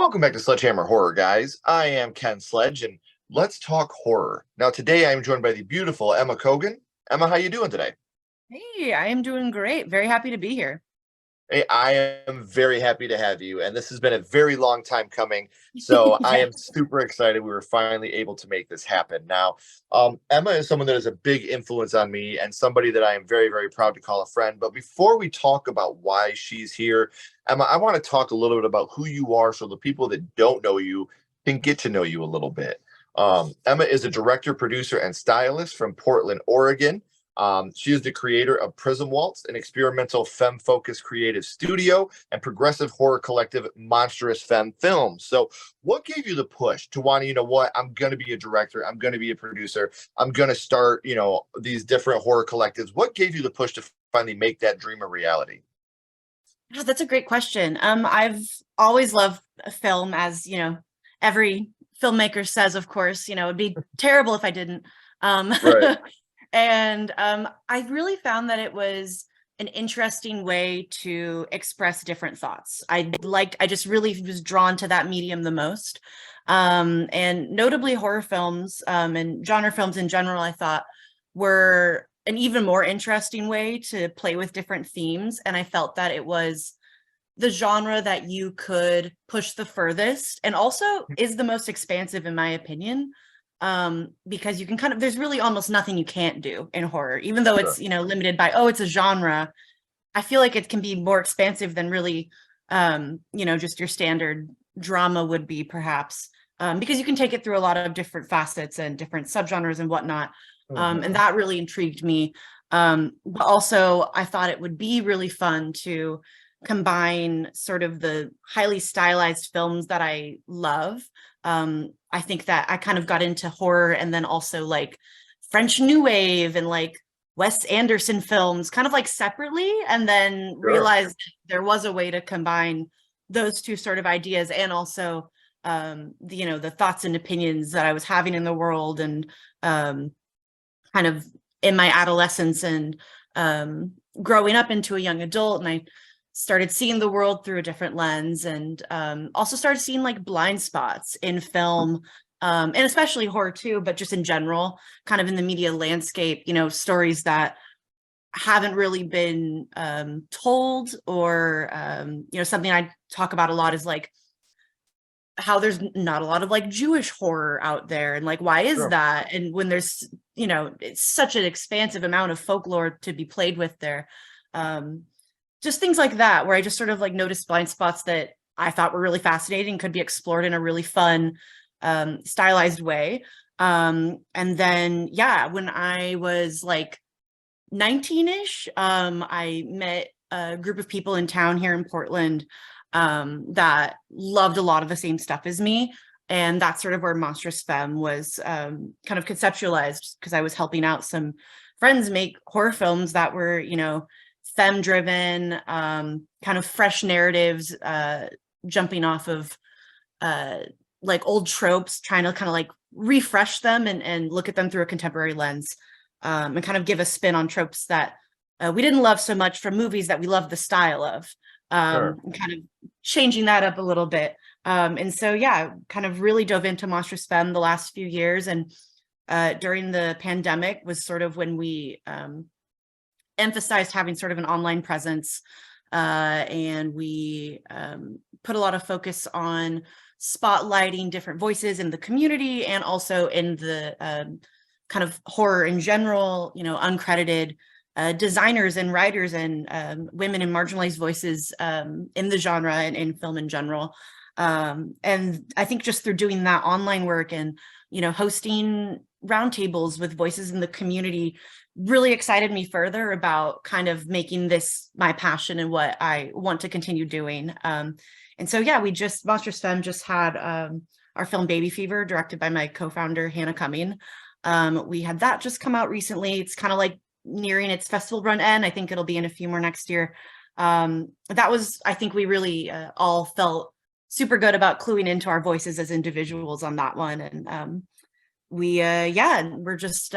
Welcome back to Sledgehammer Horror, guys. I am Ken Sledge, and let's talk horror. Now, today I am joined by the beautiful Emma Kogan. Emma, how you doing today? Hey, I am doing great. Very happy to be here. Hey, I am very happy to have you, and this has been a very long time coming. So I Yeah. am super excited we were finally able to make this happen. Now, Emma is someone that is a big influence on me and somebody that I am very, very proud to call a friend. But before we talk about why she's here, Emma, I want to talk a little bit about who you are so the people that don't know you can get to know you a little bit. Emma is a director, producer, and stylist from Portland, Oregon. She is the creator of Prism Waltz, an experimental femme-focused creative studio, and progressive horror collective Monstrous Femme Films. So, what gave you the push to want to, what, I'm going to be a director, I'm going to be a producer, I'm going to start, these different horror collectives? What gave you the push to finally make that dream a reality? Yeah, that's a great question. I've always loved film, as every filmmaker says, of course. It'd be terrible if I didn't. Um, Right. and I really found that it was an interesting way to express different thoughts. I just really was drawn to that medium the most. And notably horror films, and genre films in general, I thought were an even more interesting way to play with different themes. And I felt that it was the genre that you could push the furthest and also is the most expansive, in my opinion, because you can there's really almost nothing you can't do in horror, even though Sure. it's limited by, oh, it's a genre. I feel like it can be more expansive than really just your standard drama would be, perhaps, because you can take it through a lot of different facets and different subgenres and whatnot. And Mhm. that really intrigued me. But also I thought it would be really fun to combine sort of the highly stylized films that I love. I think that I kind of got into horror and then also like French New Wave and like Wes Anderson films kind of like separately, and then Sure. realized there was a way to combine those two sort of ideas, and also the thoughts and opinions that I was having in the world, and kind of in my adolescence, and growing up into a young adult. And I started seeing the world through a different lens, and also started seeing like blind spots in film, and especially horror too, but just in general, kind of in the media landscape, stories that haven't really been told, or something I talk about a lot is like how there's not a lot of like Jewish horror out there, and like why is Sure. that, and when there's it's such an expansive amount of folklore to be played with there. um just things like that, where I just sort of like noticed blind spots that I thought were really fascinating, could be explored in a really fun, stylized way. And then, yeah, when I was like 19-ish, I met a group of people in town here in Portland, that loved a lot of the same stuff as me. And that's sort of where Monstrous Femme was kind of conceptualized, because I was helping out some friends make horror films that were, femme driven, kind of fresh narratives, jumping off of uh, like old tropes, trying to kind of like refresh them and look at them through a contemporary lens, and kind of give a spin on tropes that we didn't love so much from movies that we love the style of, Sure. and kind of changing that up a little bit. And so, yeah, kind of really dove into Monstrous Femme the last few years. And during the pandemic was sort of when we emphasized having sort of an online presence, and we put a lot of focus on spotlighting different voices in the community, and also in the kind of horror in general, uncredited designers and writers, and women and marginalized voices in the genre and in film in general. And I think just through doing that online work, and hosting roundtables with voices in the community, really excited me further about kind of making this my passion and what I want to continue doing. And so, yeah, Monstrous Femme just had our film Baby Fever, directed by my co-founder, Hannah Cumming. We had that just come out recently. It's kind of like nearing its festival run end. I think it'll be in a few more next year. That was, I think we really all felt super good about cluing into our voices as individuals on that one. And we're just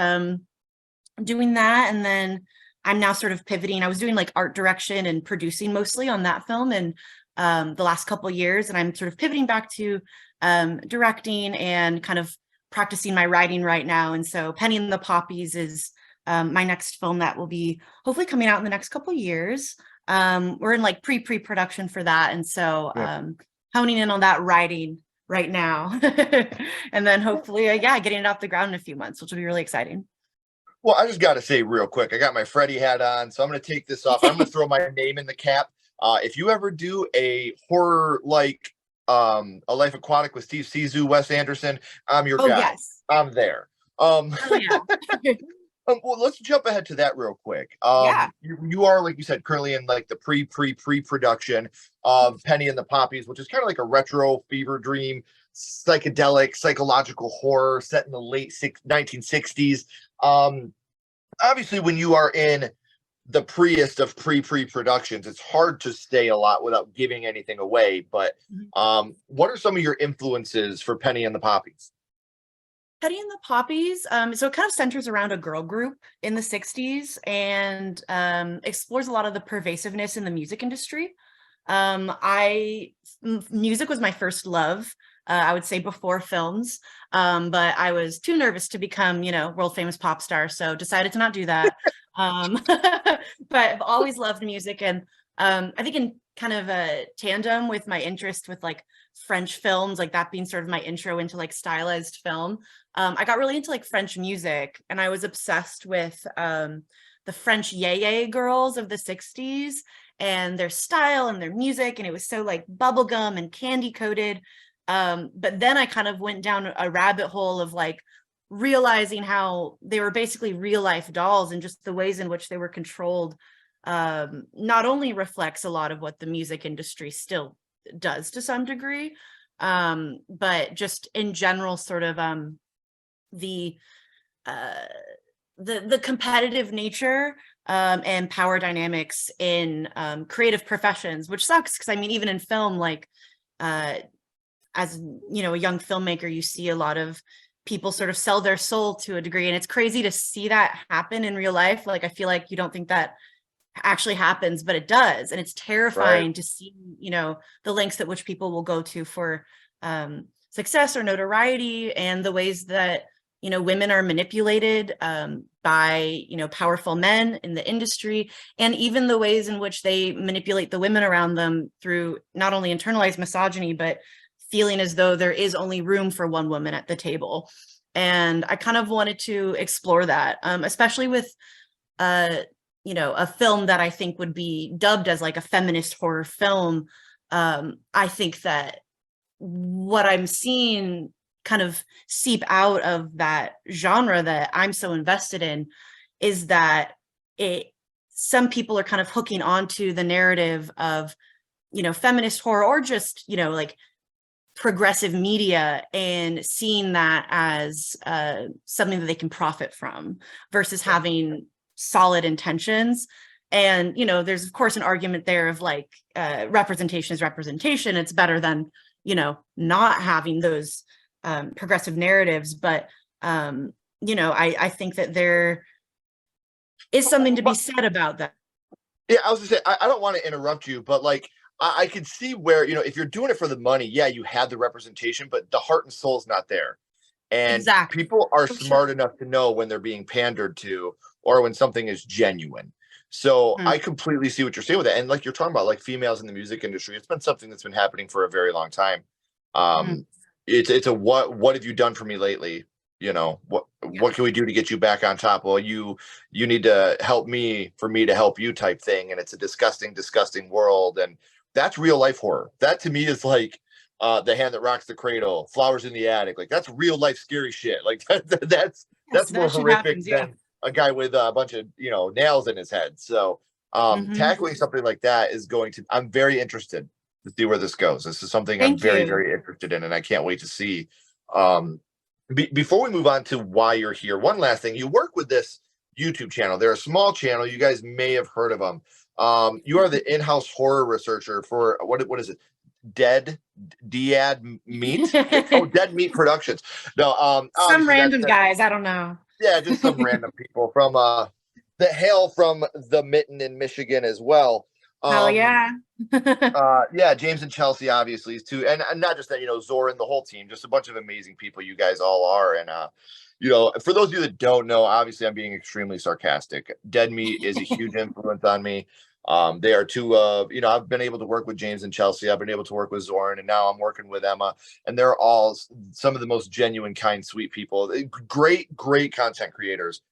doing that. And then I'm now sort of pivoting. I was doing like art direction and producing mostly on that film, and the last couple years, and I'm sort of pivoting back to directing and kind of practicing my writing right now. And so Penny and the Poppies is my next film that will be hopefully coming out in the next couple years. We're in like pre-production for that, and so honing in on that writing right now, and then hopefully, yeah, getting it off the ground in a few months, which will be really exciting. Well, I just got to say real quick, I got my Freddy hat on, so I'm going to take this off. I'm going to throw my name in the cap. If you ever do a horror like A Life Aquatic with Steve Zissou, Wes Anderson, I'm your guy. Yes. I'm there. Oh, yeah. Well, let's jump ahead to that real quick. Yeah. You are, like you said, currently in like the pre-production of Penny and the Poppies, which is kind of like a retro fever dream, psychedelic, psychological horror set in the late 1960s. Obviously, when you are in the preest of pre-productions, it's hard to say a lot without giving anything away. But what are some of your influences for Penny and the Poppies? Penny and the Poppies, so it kind of centers around a girl group in the 60s and explores a lot of the pervasiveness in the music industry. Music was my first love, I would say before films, but I was too nervous to become, world famous pop star, so decided to not do that. But I've always loved music, and I think in kind of a tandem with my interest with like French films, like that being sort of my intro into like stylized film, I got really into like French music, and I was obsessed with the French yeye girls of the 60s and their style and their music, and it was so like bubblegum and candy coated. But then I kind of went down a rabbit hole of like realizing how they were basically real life dolls, and just the ways in which they were controlled not only reflects a lot of what the music industry still does to some degree, but just in general sort of the competitive nature and power dynamics in creative professions, which sucks because I mean, even in film, like as a young filmmaker, you see a lot of people sort of sell their soul to a degree, and it's crazy to see that happen in real life. Like I feel like you don't think that actually happens, but it does, and it's terrifying to see the lengths at which people will go to for success or notoriety, and the ways that women are manipulated by powerful men in the industry, and even the ways in which they manipulate the women around them through not only internalized misogyny, but feeling as though there is only room for one woman at the table. And I kind of wanted to explore that, especially with a film that I think would be dubbed as like a feminist horror film. I think that what I'm seeing kind of seep out of that genre that I'm so invested in is that some people are kind of hooking onto the narrative of feminist horror, or just like progressive media, and seeing that as something that they can profit from versus having solid intentions. And there's of course an argument there of like representation is representation. It's better than not having those progressive narratives, but I think that there is something to be said about that. Yeah, I was gonna say, I don't want to interrupt you, but like I could see where, if you're doing it for the money, yeah, you had the representation, but the heart and soul is not there. And Exactly. people are For smart sure. enough to know when they're being pandered to or when something is genuine. So I completely see what you're saying with that. And like you're talking about, like females in the music industry, it's been something that's been happening for a very long time. It's a what have you done for me lately? What can we do to get you back on top? Well, you need to help me for me to help you type thing. And it's a disgusting world. And that's real life horror. That to me is like The Hand That Rocks the Cradle, Flowers in the Attic. Like that's real life scary shit. Like that's Yes, more that shit horrific happens. Yeah. than a guy with a bunch of nails in his head. So tackling something like that is I'm very interested to see where this goes. This is something I'm Thank very, you. very interested in, and I can't wait to see. Before we move on to why you're here, one last thing. You work with this YouTube channel. They're a small channel. You guys may have heard of them. You are the in-house horror researcher for what is it? Dead Meat? Oh, Dead Meat Productions. No, Some obviously random that's guys, I don't know. yeah, just some random people from that hail from the Mitten in Michigan as well. Hell Um, yeah. yeah, James and Chelsea obviously is too, and not just that, Zoran, the whole team, just a bunch of amazing people you guys all are. And for those of you that don't know, obviously I'm being extremely sarcastic. Dead Meat is a huge influence on me. They are two, I've been able to work with James and Chelsea. I've been able to work with Zoran, and now I'm working with Emma, and they're all some of the most genuine, kind, sweet people. Great, great content creators,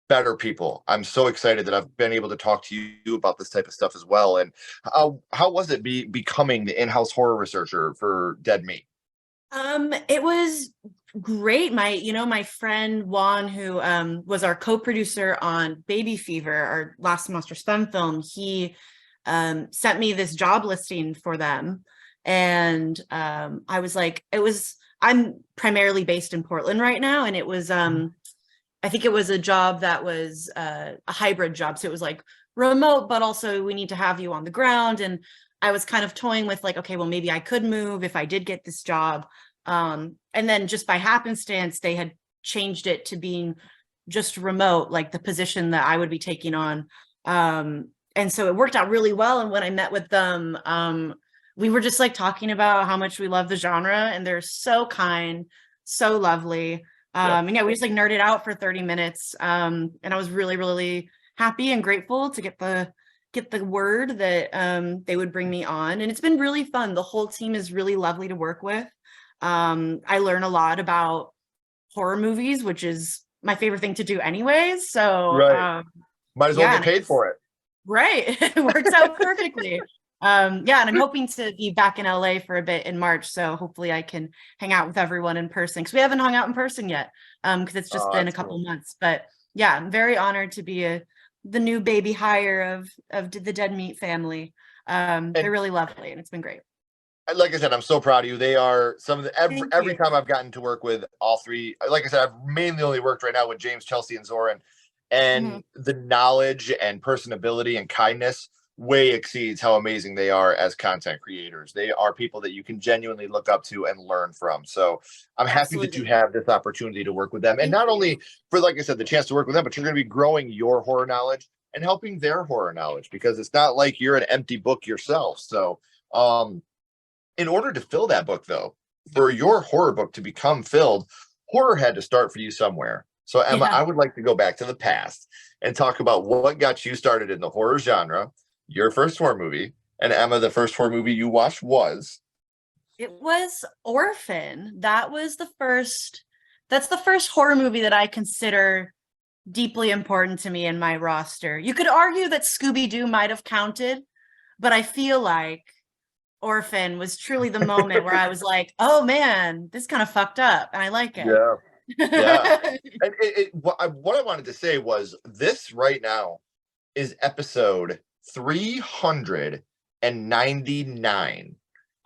better people. I'm so excited that I've been able to talk to you about this type of stuff as well. And how was it becoming the in-house horror researcher for Dead Meat? It was great. My friend Juan, who was our co-producer on Baby Fever, our last Monstrous Femme film, he sent me this job listing for them. And I was like, I'm primarily based in Portland right now, and it was I think it was a job that was a hybrid job. So it was like remote, but also we need to have you on the ground. And I was kind of toying with like, okay, well, maybe I could move if I did get this job. And then just by happenstance, they had changed it to being just remote, like the position that I would be taking on. And so it worked out really well. And when I met with them, we were just like talking about how much we love the genre, and they're so kind, so lovely. And yeah, we just like nerded out for 30 minutes. And I was really, really happy and grateful to get the word that they would bring me on. And it's been really fun. The whole team is really lovely to work with. I learn a lot about horror movies, which is my favorite thing to do anyways. So Right. Might as well yeah, get paid for it. right. It works out perfectly. Yeah, and I'm hoping to be back in LA for a bit in March, so hopefully I can hang out with everyone in person, because we haven't hung out in person yet, because it's just been a That's couple cool. months. But yeah, I'm very honored to be the new baby hire of the Dead Meat family. They're And really lovely, and it's been great. like I said, I'm so proud of you. They are some of the Thank every you. time I've gotten to work with all three. Like I said, I've mainly only worked right now with James, Chelsea, and Zoran, Mhm. and the knowledge and personability and kindness way exceeds how amazing they are as content creators. They are people that you can genuinely look up to and learn from. So I'm happy that you Absolutely. have this opportunity to work with them, and Thank not you. only for, like I said, the chance to work with them, but you're going to be growing your horror knowledge and helping their horror knowledge, because it's not like you're an empty book yourself. So um in order to fill that book, though, for your horror book to become filled, horror had to start for you somewhere. So, Emma, Yeah. I would like to go back to the past and talk about what got you started in the horror genre, your first horror movie. And Emma, the first horror movie you watched was. It was Orphan. That's the first horror movie that I consider deeply important to me in my roster. You could argue that Scooby-Doo might have counted, but I feel like Orphan was truly the moment where I was like, oh man, this kind of fucked up and I like it. Yeah, yeah. And what I wanted to say was this right now is episode 399.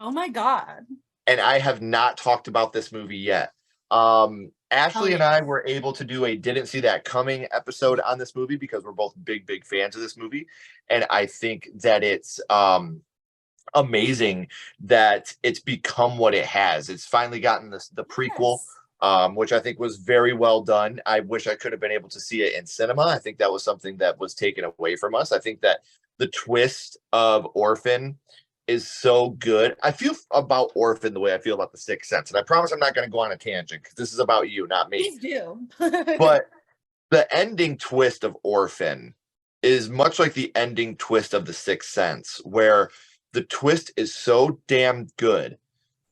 Oh my God. And I have not talked about this movie yet. Hell Ashley and I yes. were able to do a didn't see that coming episode on this movie because we're both big, big fans of this movie. And I think that it's amazing that it's become what it has. It's finally gotten the prequel, Yes. which I think was very well done. I wish I could have been able to see it in cinema. I think that was something that was taken away from us. I think that the twist of Orphan is so good. I feel about Orphan the way I feel about The Sixth Sense, and I promise I'm not going to go on a tangent because this is about you, not me. Please do. But the ending twist of Orphan is much like the ending twist of The Sixth Sense, where the twist is so damn good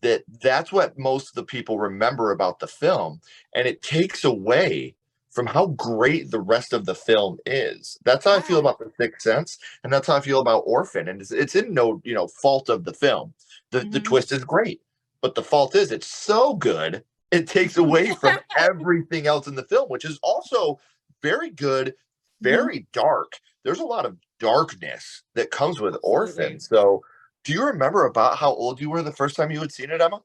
that that's what most of the people remember about the film, and it takes away from how great the rest of the film is. That's how I feel Yeah. about The Sixth Sense, and that's how I feel about Orphan. And it's in no fault of the film. The Mhm. twist is great, but the fault is it's so good it takes away from everything else in the film, which is also very good, Mhm. very dark. There's a lot of darkness that comes with Orphan. Absolutely. So do you remember about how old you were the first time you had seen it, Emma?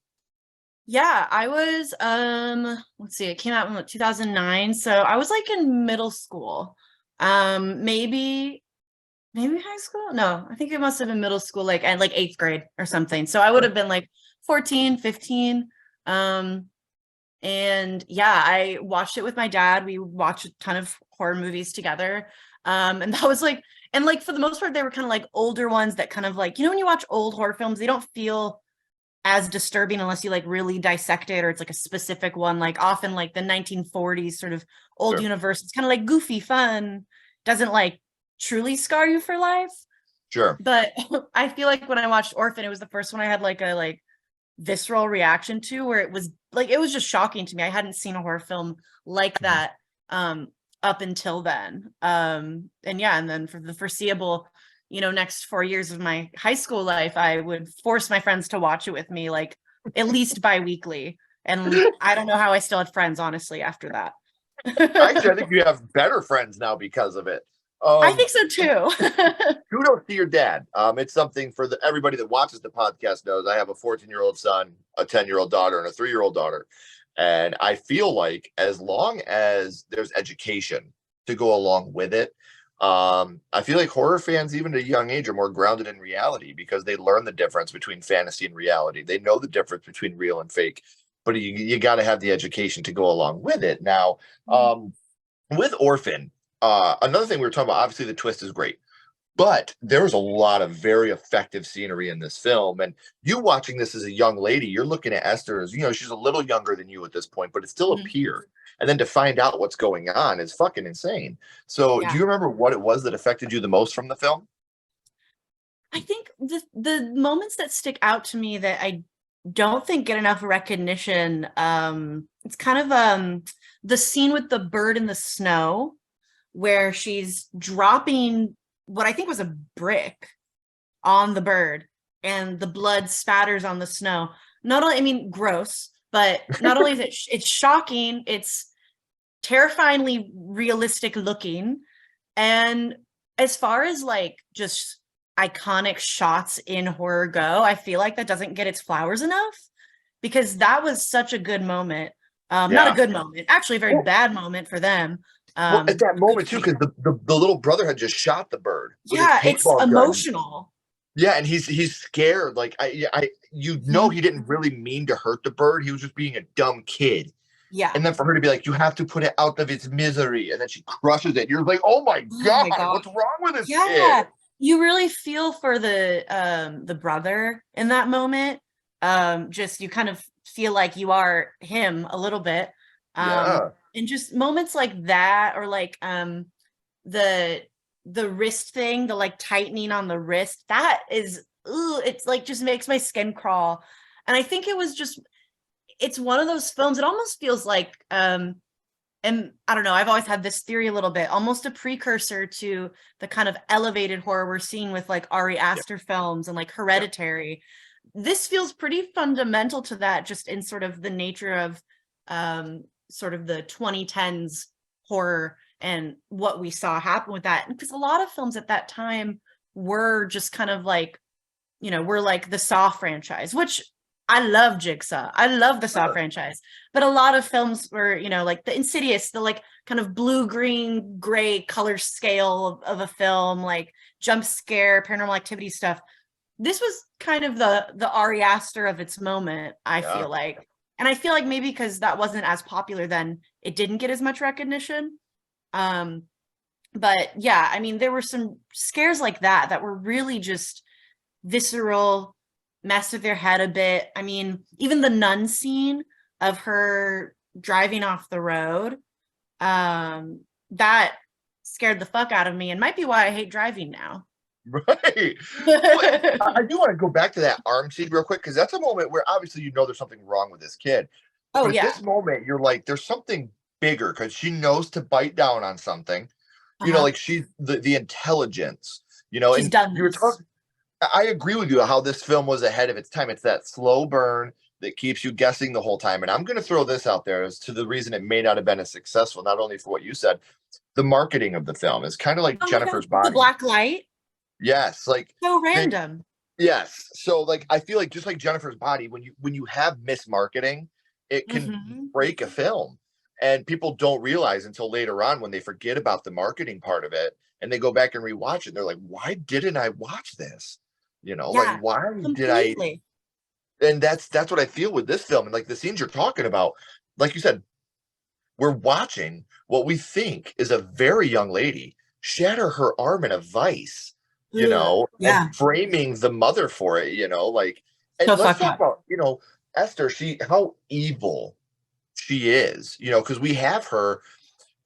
Yeah, I was let's see, it came out in like 2009, so I was like in middle school. Maybe high school? No, I think it must have been middle school, like and like 8th grade or something. So I would Right. have been like 14, 15. Um and yeah, I watched it with my dad. We watched a ton of horror movies together. And that was like, and like for the most part, they were kind of like older ones that kind of like, when you watch old horror films, they don't feel as disturbing unless you like really dissect it, or it's like a specific one. Like often like the 1940s sort of old Sure. universe, it's kind of like goofy fun, doesn't like truly scar you for life. Sure. But I feel like when I watched Orphan, it was the first one I had like a like visceral reaction to, where it was just shocking to me. I hadn't seen a horror film like Mhm. that up until then. And yeah, and then for the foreseeable, next 4 years of my high school life, I would force my friends to watch it with me, like at least bi-weekly. And I don't know how I still had friends, honestly, after that. Actually, I think you have better friends now because of it. I Um, think so too. Kudos to your dad. It's something for everybody that watches the podcast knows. I have a 14-year-old son, a 10-year-old daughter, and a 3-year-old daughter. And I feel like as long as there's education to go along with it, I feel like horror fans, even at a young age, are more grounded in reality because they learn the difference between fantasy and reality. They know the difference between real and fake, but you got to have the education to go along with it. Now, with Orphan, another thing we were talking about, obviously the twist is great, but there's a lot of very effective scenery in this film. And you watching this as a young lady, you're looking at Esther as, she's a little younger than you at this point, but it's still a Mhm. peer. And then to find out what's going on is fucking insane. So do Yeah. you remember what it was that affected you the most from the film? I think the moments that stick out to me that I don't think get enough recognition, it's kind of the scene with the bird in the snow, where she's dropping what I think was a brick on the bird, and the blood spatters on the snow. Not only, I mean, gross, but not only is it's shocking, it's terrifyingly realistic looking. And as far as like just iconic shots in horror go, I feel like that doesn't get its flowers enough, because that was such a good moment. Not a Yeah. good moment, actually a very Well, bad moment for them. well, at that A good moment too, fight. because the little brother had just shot the bird with his Yeah, it's paintball gun. emotional. Yeah, and he's scared. Like Mhm. he didn't really mean to hurt the bird. He was just being a dumb kid. Yeah. And then for her to be like, you have to put it out of its misery, and then she crushes it. You're like, oh my Oh god, my God. what's wrong with this kid? Yeah. You really feel for the brother in that moment. Just you kind of feel like you are him a little bit. Yeah, And just moments like that, or like the the wrist thing, the like tightening on the wrist, that is, ooh, it's like just makes my skin crawl. And I think it was just, it's one of those films, it almost feels like and I don't know, I've always had this theory a little bit, almost a precursor to the kind of elevated horror we're seeing with like Ari yeah, Aster films and like yeah. Hereditary. This feels pretty fundamental to that, just in sort of the nature of sort of the 2010s horror and what we saw happen with that. Because a lot of films at that time were just kind of like, we're like the Saw franchise, which I love Jigsaw. I love the Saw Sure. franchise. But a lot of films were, like the Insidious, the like kind of blue, green, gray color scale of a film, like jump scare, paranormal activity stuff. This was kind of the Ari Aster of its moment, I Yeah. feel like. And I feel like maybe because that wasn't as popular then, it didn't get as much recognition. Um, but yeah, I mean, there were some scares like that were really just visceral, mess with their head a bit. I mean, even the nun scene of her driving off the road, that scared the fuck out of me, and might be why I hate driving now. Right. Well, I do want to go back to that arm scene real quick because that's a moment where obviously there's something wrong with this kid. Oh But at yeah. this moment, you're like, there's something bigger because she knows to bite down on something. Uh-huh. Like she's the intelligence, She's and done you were this. talking. I agree with you how this film was ahead of its time. It's that slow burn that keeps you guessing the whole time. And I'm going to throw this out there as to the reason it may not have been as successful, not only for what you said, the marketing of the film is kind of like Oh my God. Jennifer's The Body. black light. Yes, like So they random. yes. So like I feel like just like Jennifer's Body, when you have mismarketing, it can Hmm. break a film. And people don't realize until later on when they forget about the marketing part of it and they go back and rewatch it. They're like, why didn't I watch this? Like Yeah, why did I completely. and that's what I feel with this film. And like the scenes you're talking about, like you said, we're watching what we think is a very young lady shatter her arm in a vice, Ugh, and yeah, framing the mother for it, like, and so let's fucked talk up. about, Esther, how evil she is, because we have her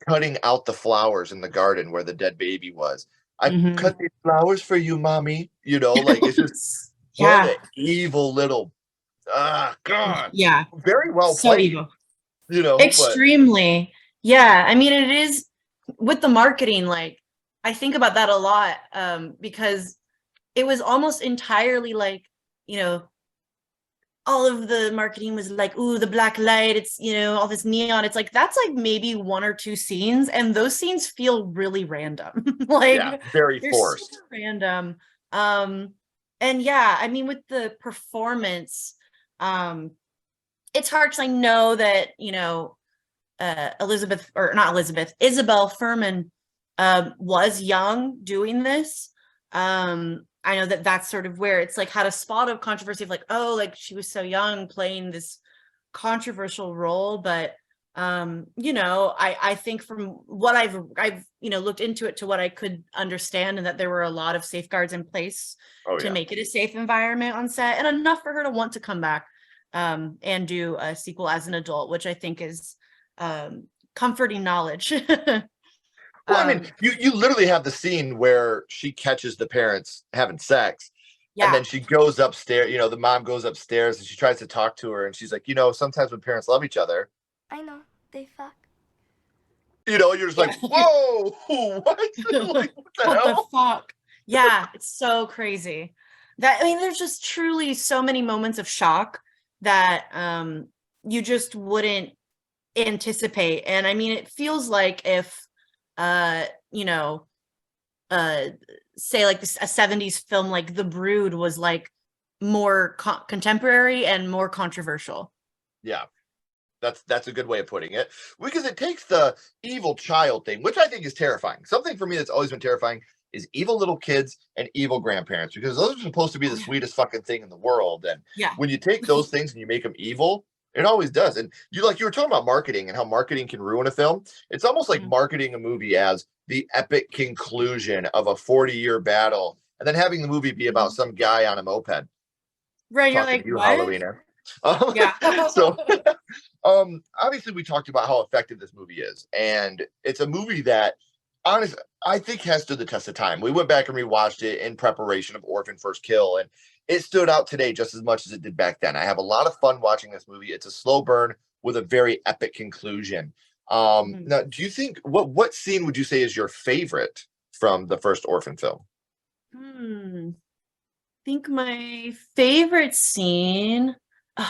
cutting out the flowers in the garden where the dead baby was. I Mhm. cut these flowers for you, mommy. Like it's just what Yeah, an evil little God. yeah, Very well so played, evil. but Extremely. Yeah, I mean, it is with the marketing, like, I think about that a lot, because it was almost entirely like, you know, all of the marketing was like, ooh, the black light, it's, all this neon. It's like, that's like maybe one or two scenes, and those scenes feel really random. yeah, Like, very they're forced. super random. Um, and yeah, I mean, with the performance, um, it's hard because I know that, Elizabeth, or not Elizabeth, Isabel Furman, was young doing this. I know that that's sort of where it's like had a spot of controversy of like, oh, like she was so young playing this controversial role, but I think from what I've looked into it to what I could understand, and that there were a lot of safeguards in place Oh to yeah. make it a safe environment on set, and enough for her to want to come back and do a sequel as an adult, which I think is comforting knowledge. Well, I mean, um, you literally have the scene where she catches the parents having sex, and yeah, then she goes upstairs. The mom goes upstairs and she tries to talk to her, and she's like, sometimes when parents love each other, I know, they fuck. you're just yeah. like, whoa, what? Like, what the What the hell? fuck? Yeah, it's so crazy. That I mean, there's just truly so many moments of shock that you just wouldn't anticipate. And I mean, it feels like if uh, you know, uh say like this a 70s film like The Brood was like more contemporary and more controversial. Yeah, that's a good way of putting it, because it takes the evil child thing, which I think is terrifying. Something for me that's always been terrifying is evil little kids and evil grandparents, because those are supposed to be Oh the yeah. sweetest fucking thing in the world. And Yeah. when you take those things and you make them evil, it always does. And you were talking about marketing and how marketing can ruin a film. It's almost like Mhm. marketing a movie as the epic conclusion of a 40-year battle, and then having the movie be about Mhm. some guy on a moped Right, you're talking to like, you, what? Halloweener. Yeah. So obviously we talked about how effective this movie is, and it's a movie that honestly I think has stood the test of time. We went back and rewatched it in preparation of Orphan First Kill, and it stood out today just as much as it did back then. I have a lot of fun watching this movie. It's a slow burn with a very epic conclusion. Mhm. Now, do you think what scene would you say is your favorite from the first Orphan film? Hmm. Think my favorite scene.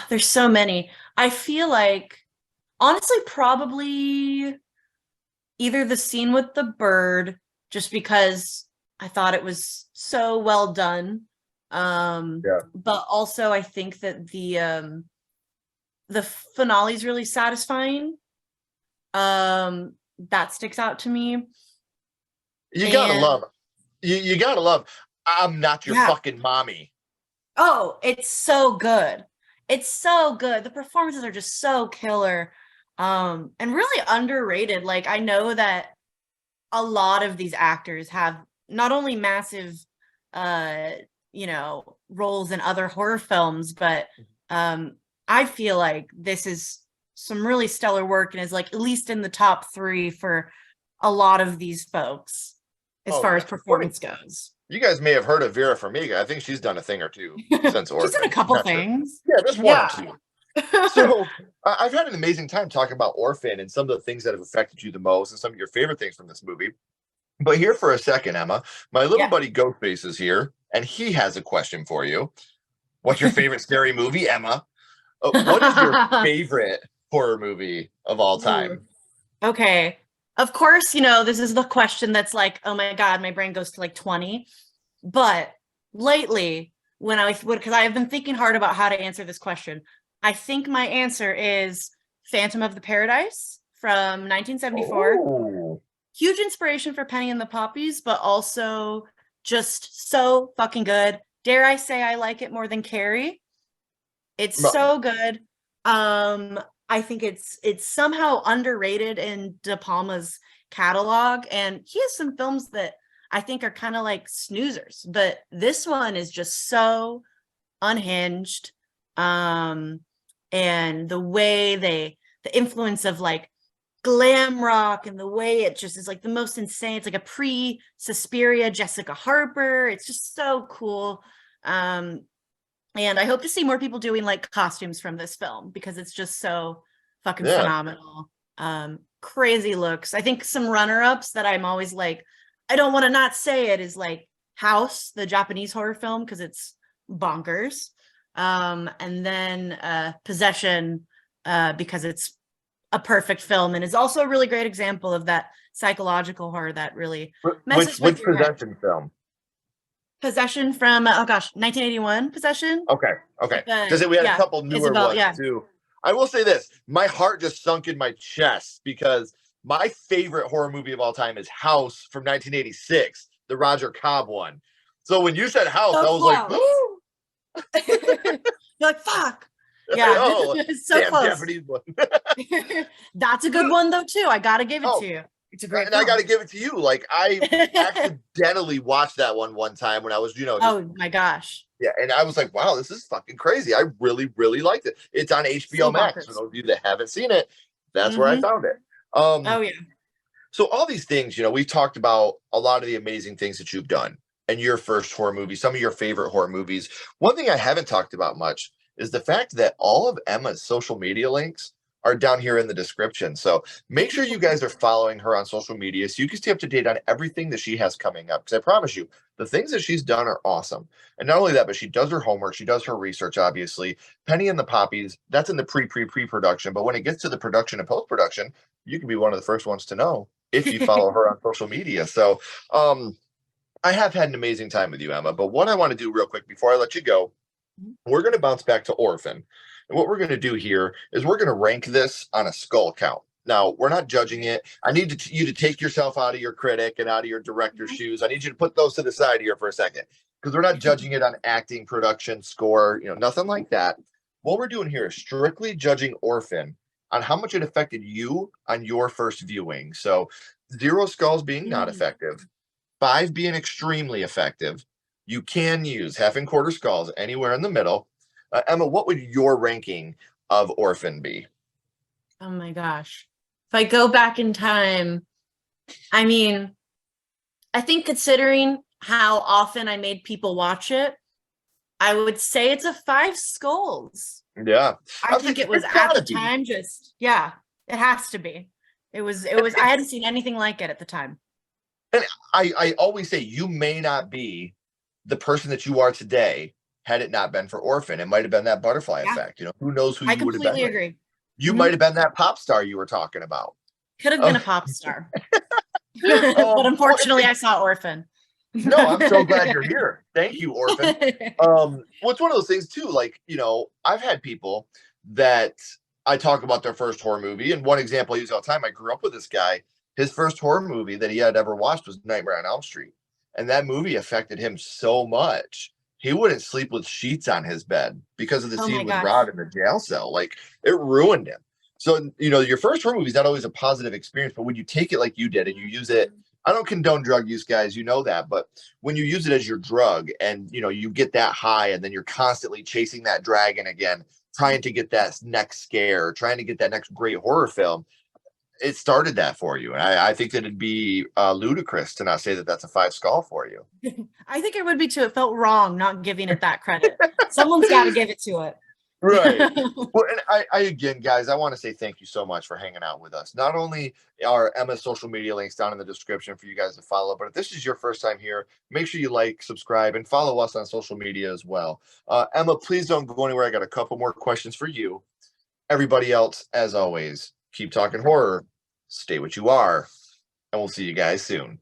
There's so many. I feel like honestly, probably either the scene with the bird, just because I thought it was so well done. Yeah. But also I think that the finale is really satisfying. That sticks out to me. You gotta And love you gotta love I'm not your yeah, fucking mommy. oh, it's so good. It's so good. The performances are just so killer. And really underrated. Like, I know that a lot of these actors have not only massive roles in other horror films, but I feel like this is some really stellar work and is like at least in the top 3 for a lot of these folks as Oh far as yeah. Well, I mean, performance goes. you guys may have heard of Vera Farmiga. I think she's done a thing or two since She's done a Orphan. couple Not sure. things. Yeah, just one or Yeah. two. So I've had an amazing time talking about Orphan and some of the things that have affected you the most and some of your favorite things from this movie. But here for a second, Emma, my little Yeah. buddy Ghostface is here, and he has a question for you. What's your favorite scary movie, Emma? What is your favorite horror movie of all Ooh. time? Okay. Of course, this is the question that's like, oh my God, my brain goes to like 20. But lately, when I would, because I've been thinking hard about how to answer this question, I think my answer is Phantom of the Paradise from 1974. Oh, Huge inspiration for Penny and the Poppies, but also just so fucking good. Dare I say I like it more than Carrie? It's so good. I think it's somehow underrated in De Palma's catalog, and he has some films that I think are kind of like snoozers, but this one is just so unhinged. And the way the influence of like glam rock and the way it just is like the most insane. It's like a pre-Suspiria Jessica Harper. It's just so cool. And I hope to see more people doing like costumes from this film because it's just so fucking phenomenal. Crazy looks. I think some runner-ups that I'm always like, I don't want to not say it, is like House, the Japanese horror film, because it's bonkers. And then Possession, because it's a perfect film and is also a really great example of that psychological horror that really messes with your head. Possession film? Possession from 1981. Possession. Okay. Because we had a couple newer ones too. I will say this: my heart just sunk in my chest because my favorite horror movie of all time is House from 1986, the Roger Cobb one. So when you said House, I was like, you're like, fuck. Yeah, it's so damn close. Japanese one. That's a good one though too. I gotta give it to you. It's a great and film. I gotta give it to you. Like I accidentally watched that one time when I was, oh my gosh. Yeah, and I was like, wow, this is fucking crazy. I really, really liked it. It's on HBO Max. For those of you that haven't seen it, that's where I found it. Oh yeah. So all these things, we've talked about a lot of the amazing things that you've done and your first horror movie, some of your favorite horror movies. One thing I haven't talked about much is the fact that all of Emma's social media links are down here in the description. So make sure you guys are following her on social media so you can stay up to date on everything that she has coming up. Because I promise you, the things that she's done are awesome. And not only that, but she does her homework. She does her research, obviously. Penny and the Poppies, that's in the pre-production. But when it gets to the production and post-production, you can be one of the first ones to know if you follow her on social media. So I have had an amazing time with you, Emma. But what I want to do real quick before I let you go, we're going to bounce back to Orphan. And what we're going to do here is we're going to rank this on a skull count. Now, we're not judging it. I need you to take yourself out of your critic and out of your director's shoes. I need you to put those to the side here for a second because we're not judging it on acting, production, score, nothing like that. What we're doing here is strictly judging Orphan on how much it affected you on your first viewing. So 0 skulls being not effective, 5 being extremely effective. You can use half and quarter skulls anywhere in the middle. Emma, what would your ranking of Orphan be? Oh my gosh. If I go back in time, I mean, I think considering how often I made people watch it, I would say it's a 5 skulls. Yeah. I think it was at the time it has to be. It was I hadn't seen anything like it at the time. And I always say you may not be the person that you are today had it not been for Orphan. It might have been that butterfly effect. Who knows who you would have been. I completely agree. You might have been that pop star you were talking about. Could have been a pop star. But unfortunately, I saw Orphan. No, I'm so glad you're here. Thank you, Orphan. Well, it's one of those things too. Like, I've had people that I talk about their first horror movie. And one example I use all the time, I grew up with this guy. His first horror movie that he had ever watched was Nightmare on Elm Street. And that movie affected him so much. He wouldn't sleep with sheets on his bed because of the scene with Rod in the jail cell. Like, it ruined him. So, your first horror movie is not always a positive experience, but when you take it like you did and you use it, I don't condone drug use, guys, that, but when you use it as your drug and, you get that high and then you're constantly chasing that dragon again, trying to get that next scare, trying to get that next great horror film, it started that for you. And I think that it'd be ludicrous to not say that that's a 5 skull for you. I think it would be too. It felt wrong not giving it that credit. Someone's got to give it to it. Right. Well, and I again, guys, I want to say thank you so much for hanging out with us. Not only are Emma's social media links down in the description for you guys to follow, but if this is your first time here, make sure you like, subscribe, and follow us on social media as well. Emma, please don't go anywhere. I got a couple more questions for you. Everybody else, as always, keep talking horror, stay what you are, and we'll see you guys soon.